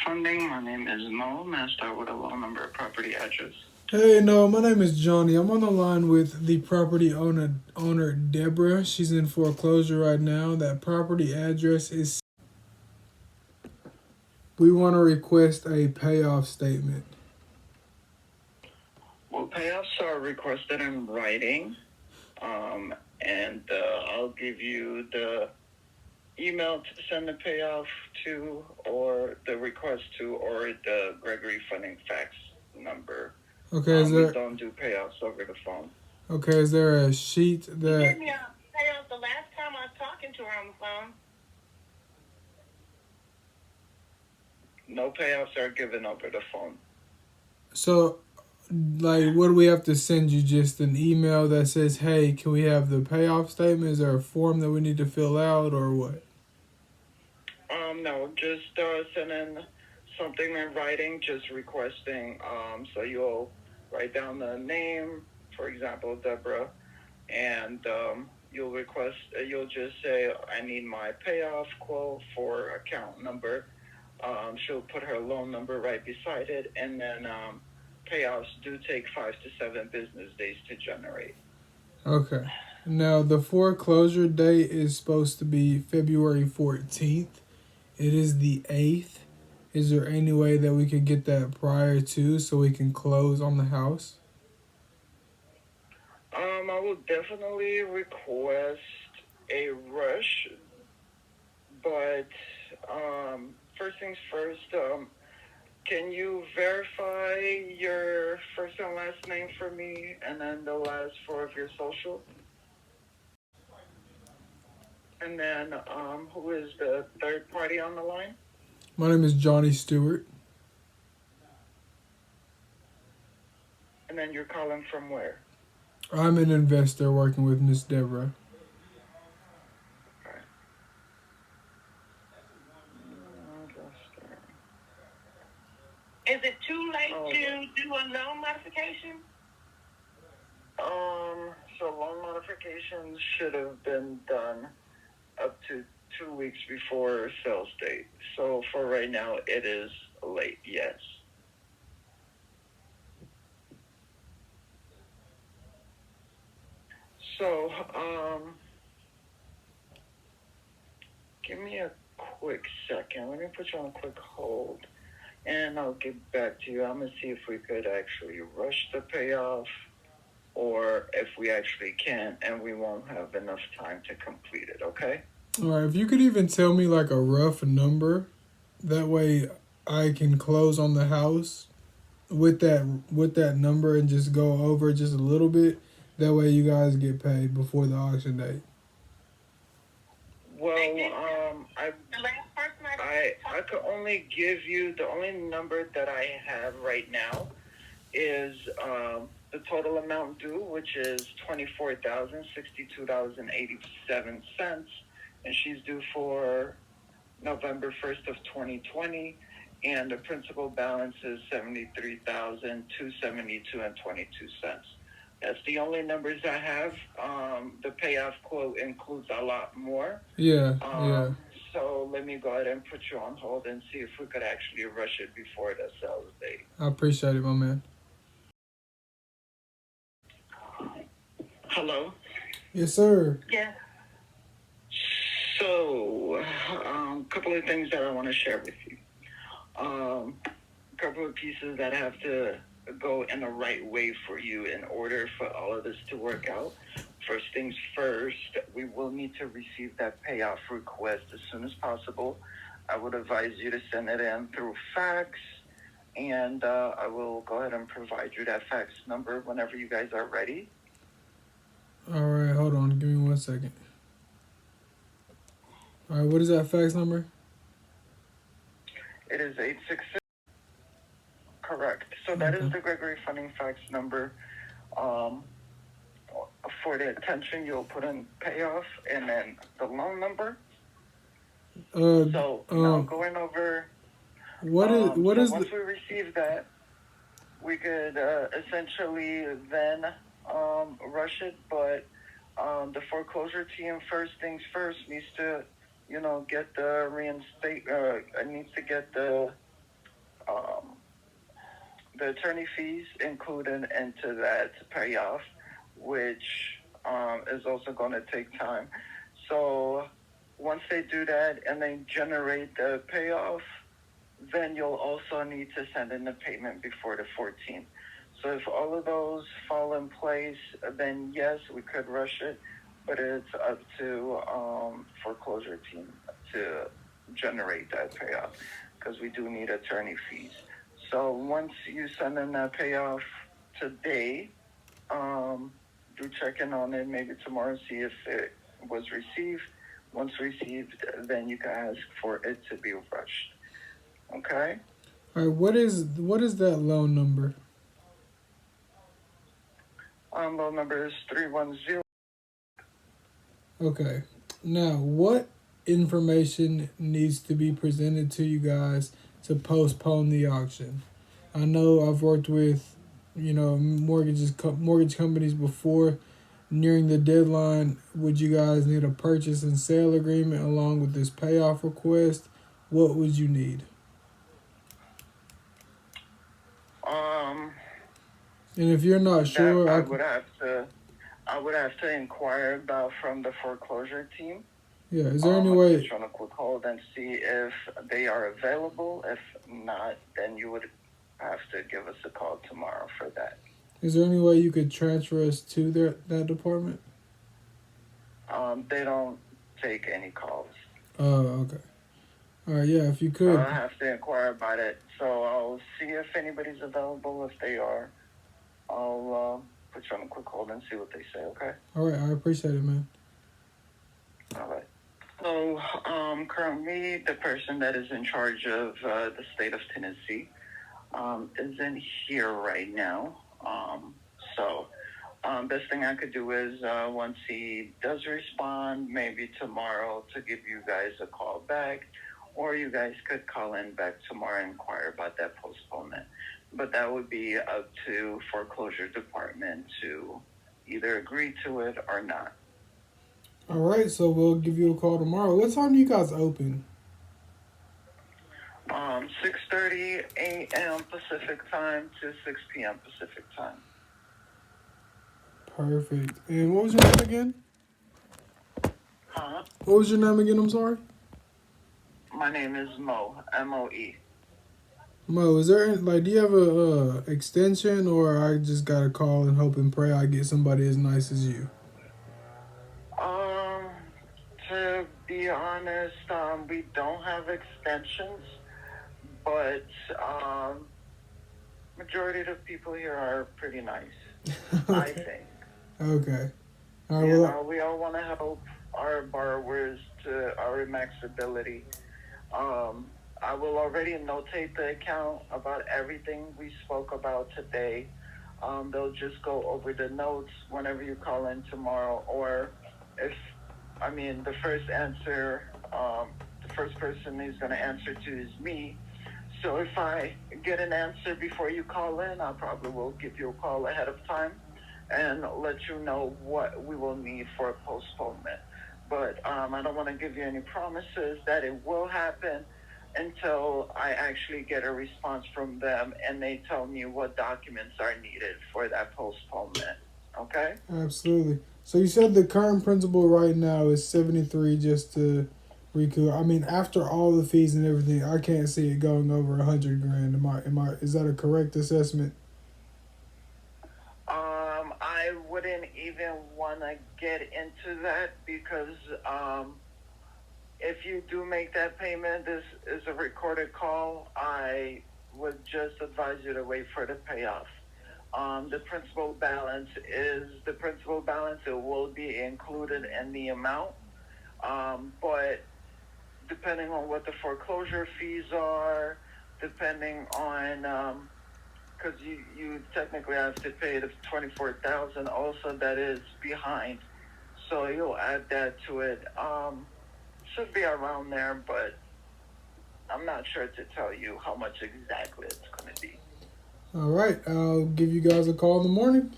Funding. My name is Mo. May I start with a loan number, property address? Hey, no, my name is Johnny. I'm on the line with the property owner Deborah. She's in foreclosure right now. That property address is. We want to request a payoff statement. Well, payoffs are requested in writing, and I'll give you the email to send the payoff to, or the request to, or the Gregory Funding fax number. Okay, We don't do payoffs over the phone. Okay, is there a sheet You that? gave me a payoff the last time I was talking to her on the phone. No payoffs are given over the phone. So, like, what do we have to send you? Just an email that says, "Hey, can we have the payoff statement?" Is there a form that we need to fill out, or what? No, just send in something in writing, just requesting. So you'll write down the name, for example, Deborah, and you'll request. You'll just say, "I need my payoff quote for account number." She'll put her loan number right beside it, and then payoffs do take 5 to 7 business days to generate. Okay. Now the foreclosure date is supposed to be February 14th. It is the 8th. Is there any way that we could get that prior to so we can close on the house? I will definitely request a rush, but first things first, can you verify your first and last name for me, and then the last 4 of your social? And then who is the third party on the line? My name is Johnny Stewart. And then you're calling from where? I'm an investor working with Miss Deborah. Is it too late to do a loan modification? So loan modifications should have been done up to 2 weeks before sales date. So for right now, it is late, yes. So, give me a quick second. Let me put you on a quick hold, and I'll get back to you. I'm going to see if we could actually rush the payoff, or if we actually can, and we won't have enough time to complete it, okay? All right, if you could even tell me like a rough number, that way I can close on the house with that number and just go over just a little bit. That way you guys get paid before the auction date. Well, I could only give you, the only number that I have right now is the total amount due, which is $24,062.87, and she's due for November 1st of 2020, and the principal balance is $73,272.22. That's the only numbers I have. The payoff quote includes a lot more. Yeah. So let me go ahead and put you on hold and see if we could actually rush it before the sales date. I appreciate it, my man. Hello? Yes, sir. Yeah. So, a couple of things that I want to share with you. A couple of pieces that have to go in the right way for you in order for all of this to work out. First things first, we will need to receive that payoff request as soon as possible. I would advise you to send it in through fax, and I will go ahead and provide you that fax number whenever you guys are ready. All right, hold on. Give me 1 second. All right, what is that fax number? It is 866. Correct. So that is the Gregory Funding fax number. For the attention, you'll put in payoff and then the loan number. So now going over. Once we receive that, we could essentially then rush it. But the foreclosure team, first things first, needs to, get the needs to get the the attorney fees included into that payoff, which is also going to take time. So once they do that and they generate the payoff, then you'll also need to send in the payment before the 14th. So if all of those fall in place, then yes, we could rush it, but it's up to foreclosure team to generate that payoff because we do need attorney fees. So once you send in that payoff today, do check in on it maybe tomorrow, see if it was received. Once received, then you can ask for it to be rushed. Okay? All right, what is that loan number? Loan number is 310. Okay. Now, what information needs to be presented to you guys to postpone the auction? I know I've worked with, mortgage companies before. Nearing the deadline, would you guys need a purchase and sale agreement along with this payoff request? What would you need? Um, And if you're not that sure, I would have to inquire about from the foreclosure team. yeah, is there any I could put way? you on a quick hold and see if they are available. If not, then you would have to give us a call tomorrow for that. Is there any way you could transfer us to that department? They don't take any calls. Oh, okay. All right, yeah, if you So could. I'll have to inquire about it. So I'll see if anybody's available. If they are, I'll put you on a quick hold and see what they say, okay? All right, I appreciate it, man. All right. So currently the person that is in charge of the state of Tennessee isn't here right now. So best thing I could do is once he does respond, maybe tomorrow to give you guys a call back, or you guys could call in back tomorrow and inquire about that postponement. But that would be up to foreclosure department to either agree to it or not. All right, so we'll give you a call tomorrow. What time do you guys open? 6:30 a.m. Pacific time to 6 p.m. Pacific time. Perfect. And what was your name again? Huh? What was your name again? I'm sorry. My name is Mo, M-O-E. Mo, is there do you have a extension, or I just gotta call and hope and pray I get somebody as nice as you? Um, to be honest, we don't have extensions, but majority of the people here are pretty nice, I Okay. think. Okay. All right. You Well, know, we all want to help our borrowers to our max ability. Um, I will already notate the account about everything we spoke about today. They'll just go over the notes whenever you call in tomorrow, or if, I mean, the first person he's going to answer to is me. So if I get an answer before you call in, I probably will give you a call ahead of time and let you know what we will need for a postponement. But I don't want to give you any promises that it will happen until I actually get a response from them and they tell me what documents are needed for that postponement. Okay? absolutely. So you said the current principal right now is 73 just to recoup. I mean, after all the fees and everything, I can't see it going over 100 grand. Is that a correct assessment? I wouldn't even want to get into that because if you do make that payment, this is a recorded call. I would just advise you to wait for the payoff. The principal balance is the principal balance. It will be included in the amount, but depending on what the foreclosure fees are, depending on because you technically have to pay the 24,000 also that is behind, so you'll add that to it. Should be around there, but I'm not sure to tell you how much exactly it's going to be. All right. I'll give you guys a call in the morning.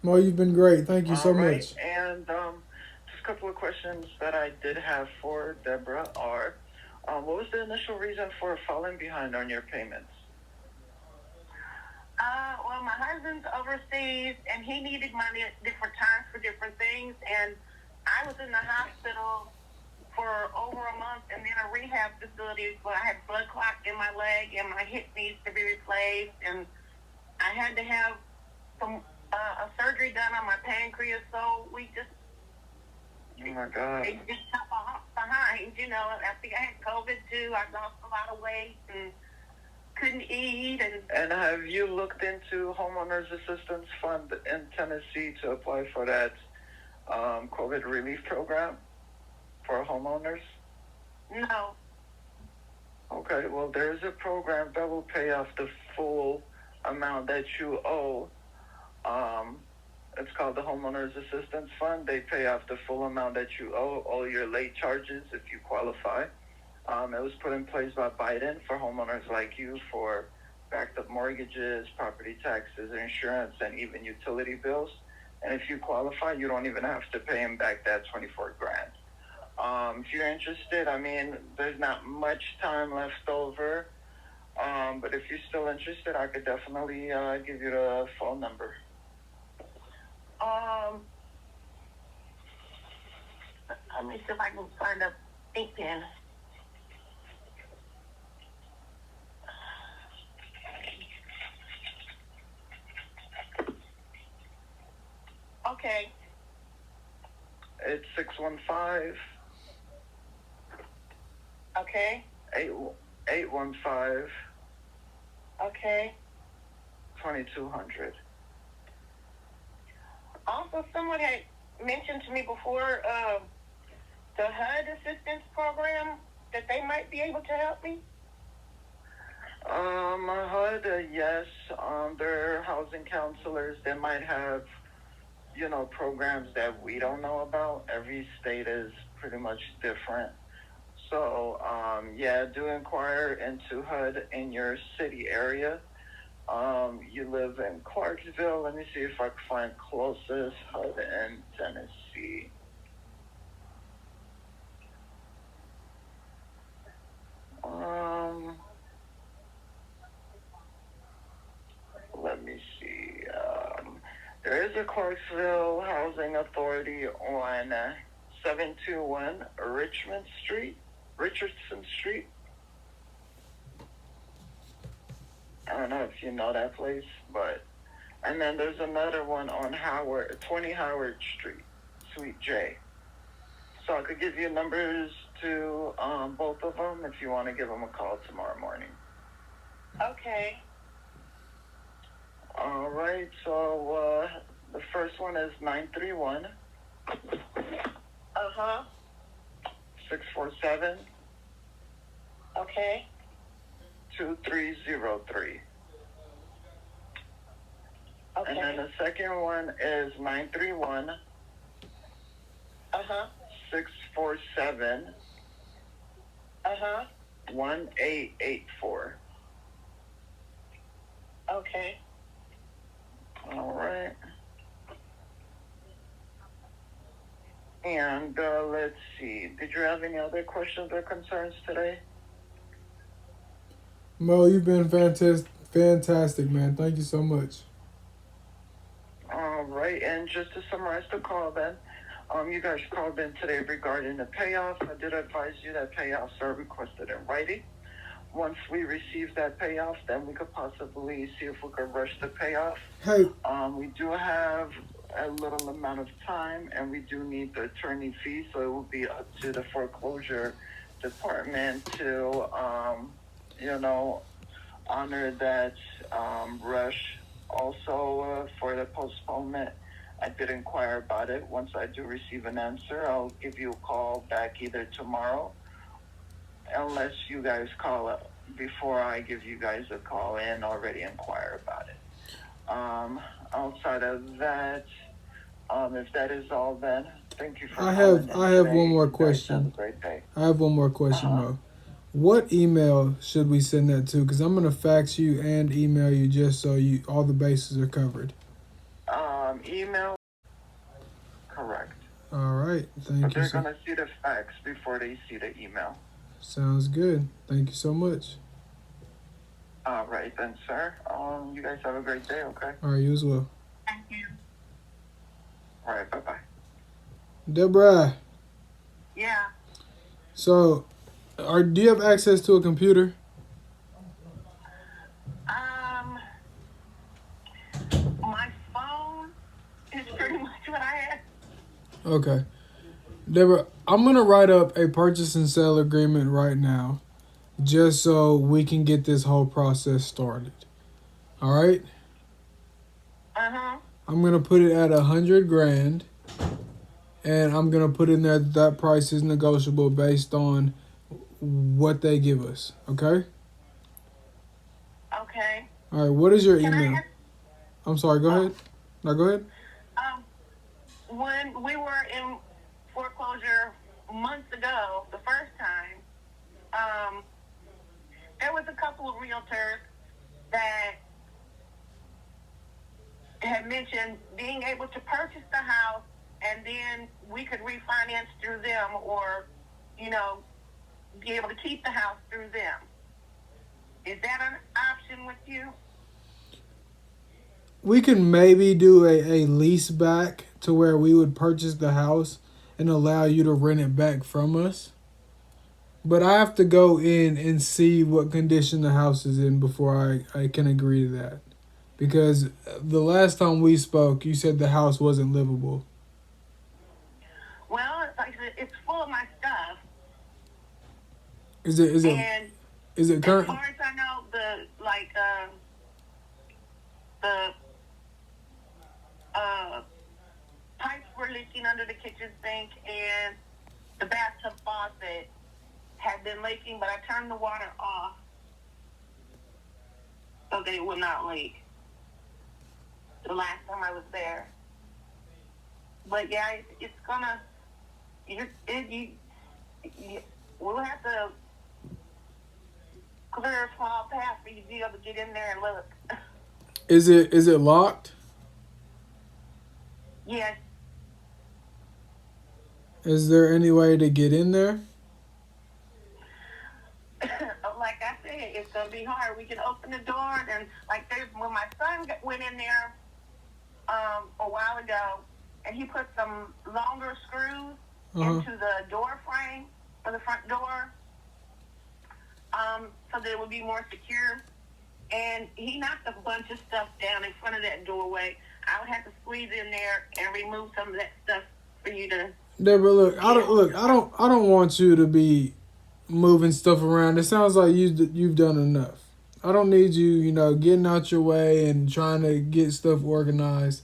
Mo, you've been great. Thank you All so right, much. and just a couple of questions that I did have for Deborah are, what was the initial reason for falling behind on your payments? Well, my husband's overseas, and he needed money at different times for different things, and I was in the hospital for over a month and then a rehab facility where I had blood clot in my leg and my hip needs to be replaced, and I had to have some a surgery done on my pancreas, so we just Oh my God. it just got behind, you know. I think I had COVID too. I lost a lot of weight and couldn't eat. And have you looked into homeowners assistance fund in Tennessee to apply for that COVID relief program for homeowners? No. Okay, well, there's a program that will pay off the full amount that you owe. It's called the Homeowners Assistance Fund. They pay off the full amount that you owe, all your late charges if you qualify. It was put in place by Biden for homeowners like you for backed up mortgages, property taxes, insurance, and even utility bills. And if you qualify, you don't even have to pay him back that 24 grand. If you're interested, I mean, there's not much time left over. But if you're still interested, I could definitely give you the phone number. Let me see if I can find a ink pen. Okay. It's 615. Okay. 815. Okay. 2200. Also, someone had mentioned to me before the HUD assistance program that they might be able to help me. HUD, yes. They're housing counselors. They might have, programs that we don't know about. Every state is pretty much different. So, yeah, do inquire into HUD in your city area. You live in Clarksville. Let me see if I can find closest HUD in Tennessee. Let me see. There is a Clarksville Housing Authority on 721 Richardson Street. I don't know if you know that place, and then there's another one on 20 Howard Street, Suite J. So I could give you numbers to both of them if you want to give them a call tomorrow morning. Okay. All right, so the first one is 931. 647. Okay. 2303. Okay. And then the second one is 931. 647. 1884. Okay. All right. And let's see. Did you have any other questions or concerns today? Mo, you've been fantastic, man. Thank you so much. All right. And just to summarize the call then, you guys called in today regarding the payoff. I did advise you that payoffs are requested in writing. Once we receive that payoff, then we could possibly see if we could rush the payoff. Hey. We do have a little amount of time, and we do need the attorney fee, so it will be up to the foreclosure department to, honor that rush. Also, for the postponement, I did inquire about it. Once I do receive an answer, I'll give you a call back either tomorrow, unless you guys call up before I give you guys a call and already inquire about it. Outside of that, if that is all, then thank you for I have one more question. Have a great day. I have one more question, Mo. What email should we send that to? Because I'm gonna fax you and email you just so all the bases are covered. Email. Correct. All right. Thank you. But they're gonna see the fax before they see the email. Sounds good. Thank you so much. All right then, sir. You guys have a great day, okay? All right, you as well. Thank you. All right, bye-bye. Deborah, Yeah. so do you have access to a computer? My phone is pretty much what I have. Okay. Deborah, I'm going to write up a purchase and sale agreement right now just so we can get this whole process started. All right? I'm going to put it at $100,000 and I'm going to put in there that price is negotiable based on what they give us. Okay? Okay. All right. What is your Can email? I ask, I'm sorry. Go ahead. No, go ahead. when we were in foreclosure months ago, the first time, there was a couple of realtors that had mentioned being able to purchase the house and then we could refinance through them or, be able to keep the house through them. Is that an option with you? We can maybe do a lease back to where we would purchase the house and allow you to rent it back from us. But I have to go in and see what condition the house is in before I can agree to that. Because the last time we spoke, you said the house wasn't livable. Well, like I said, it's full of my stuff. Is it And current? as far as I know, the pipes were leaking under the kitchen sink and the bathtub faucet had been leaking, but I turned the water off so that it would not leak the last time I was there. But yeah, it's gonna, we'll have to clear a small path for you to be able to get in there and look. Is it locked? Yes. Is there any way to get in there? Like I said, it's gonna be hard. We can open the door and when my son went in there a while ago, and he put some longer screws into the door frame for the front door, so that it would be more secure. And he knocked a bunch of stuff down in front of that doorway. I would have to squeeze in there and remove some of that stuff for you to. Deborah, I don't want you to be moving stuff around. It sounds like you've done enough. I don't need you, getting out your way and trying to get stuff organized.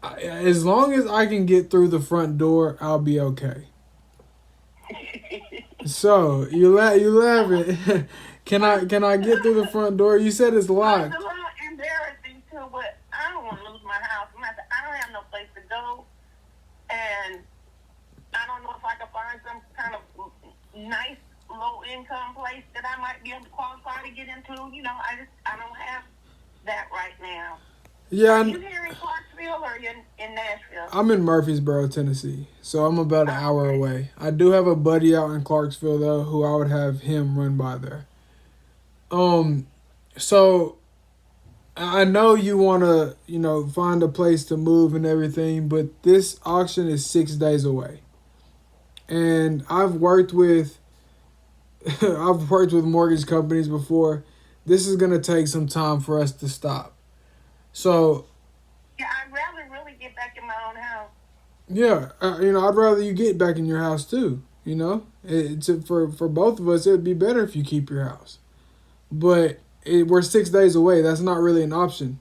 As long as I can get through the front door, I'll be okay. So you laughing? Can I get through the front door? You said it's locked. It's a little embarrassing too, but I don't want to lose my house. I don't have no place to go, and I don't know if I can find some kind of nice low-income place that I might be able to qualify to get into. I don't have that right now. Yeah. Are you here in Clarksville or are you in Nashville? I'm in Murfreesboro, Tennessee, so I'm about an hour away. I do have a buddy out in Clarksville though, who I would have him run by there. So I know you want to, find a place to move and everything, but this auction is 6 days away. And I've worked with mortgage companies before. This is going to take some time for us to stop. So yeah, I'd rather really get back in my own house. Yeah, I'd rather you get back in your house too. It's for both of us. It'd be better if you keep your house. But we're 6 days away. That's not really an option.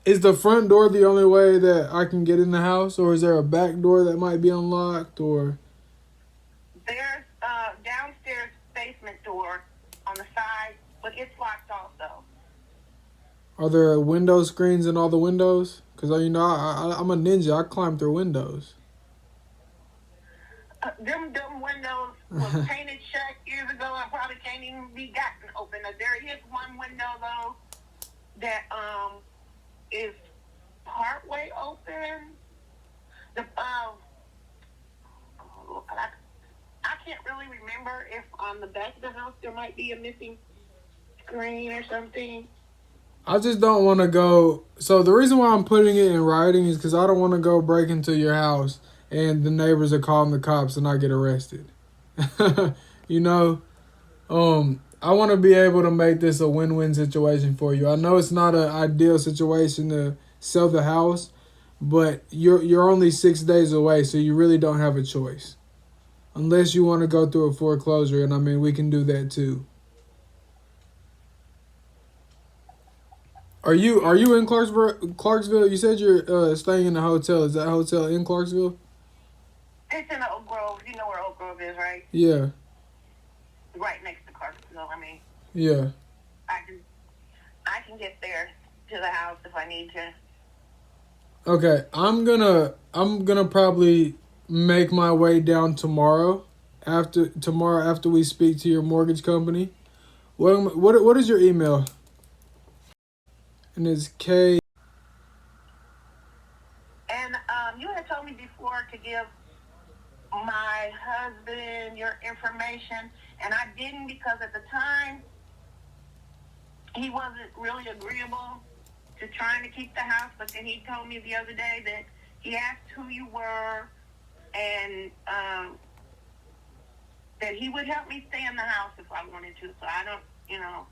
Is the front door the only way that I can get in the house, or is there a back door that might be unlocked, or? There's a downstairs basement door on the side, but it's locked also. Are there window screens in all the windows? Because, I'm a ninja. I climb through windows. Them windows was painted shut years ago. I probably can't even be gotten open. There is one window, though, that is partway on the back of the house there might be a missing screen or something. I just don't want to go. So the reason why I'm putting it in writing is because I don't want to go break into your house and the neighbors are calling the cops and I get arrested. You know, I want to be able to make this a win-win situation for you. I know it's not an ideal situation to sell the house, but you're only 6 days away, so you really don't have a choice. Unless you want to go through a foreclosure, and I mean, we can do that too. Are you in Clarksville? You said you're staying in a hotel. Is that hotel in Clarksville? It's in Oak Grove. You know where Oak Grove is, right? Yeah. Right next to Clarksville. I mean, Yeah. I can get there to the house if I need to. Okay, I'm gonna probably make my way down tomorrow. After we speak to your mortgage company. What is your email? And it's K. And you had told me before to give my husband your information, and I didn't because at the time he wasn't really agreeable to trying to keep the house. But then he told me the other day that he asked who you were, and that he would help me stay in the house if I wanted to. So I don't, you know.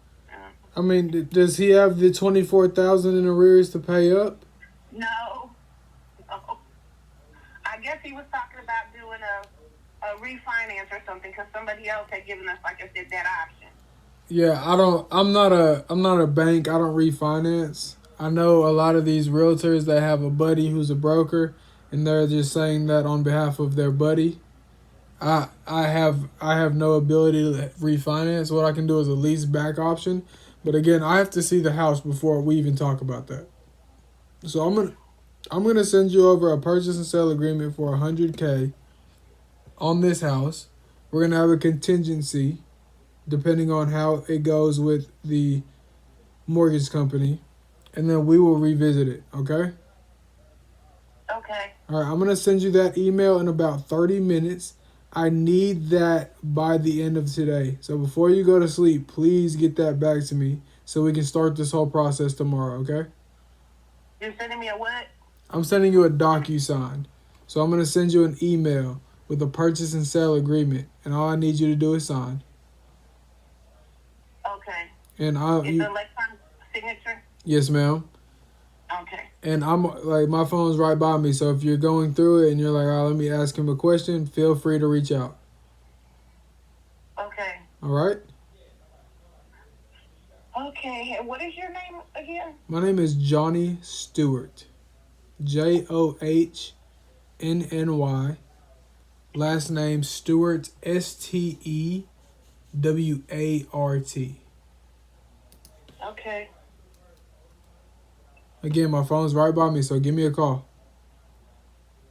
I mean, does he have the 24,000 in arrears to pay up? No. I guess he was talking about doing a refinance or something because somebody else had given us, like I said, that option. Yeah, I'm not a bank. I don't refinance. I know a lot of these realtors that have a buddy who's a broker, and they're just saying that on behalf of their buddy. I have no ability to refinance. What I can do is a lease back option, but again, I have to see the house before we even talk about that. So I'm gonna send you over a purchase and sale agreement for $100K on this house. We're gonna have a contingency depending on how it goes with the mortgage company, and then we will revisit it. Okay. Okay. All right. I'm gonna send you that email in about 30 minutes. I need that by the end of today. So before you go to sleep, please get that back to me so we can start this whole process tomorrow, okay? You're sending me a what? I'm sending you a DocuSign. So I'm going to send you an email with a purchase and sale agreement, and all I need you to do is sign. Okay. And It's an electronic signature? Yes, ma'am. Okay. And I'm like, my phone's right by me, so if you're going through it and you're like, oh, let me ask him a question, feel free to reach out. Okay. All right? Okay. And what is your name again? My name is Johnny Stewart. JOHNNY. Last name Stewart, STEWART. Okay. Again, my phone's right by me, so give me a call.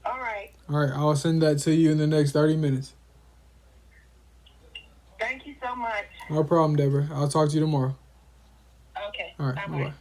All right. All right, I'll send that to you in the next 30 minutes. Thank you so much. No problem, Deborah. I'll talk to you tomorrow. Okay. All right, Bye-bye. bye-bye.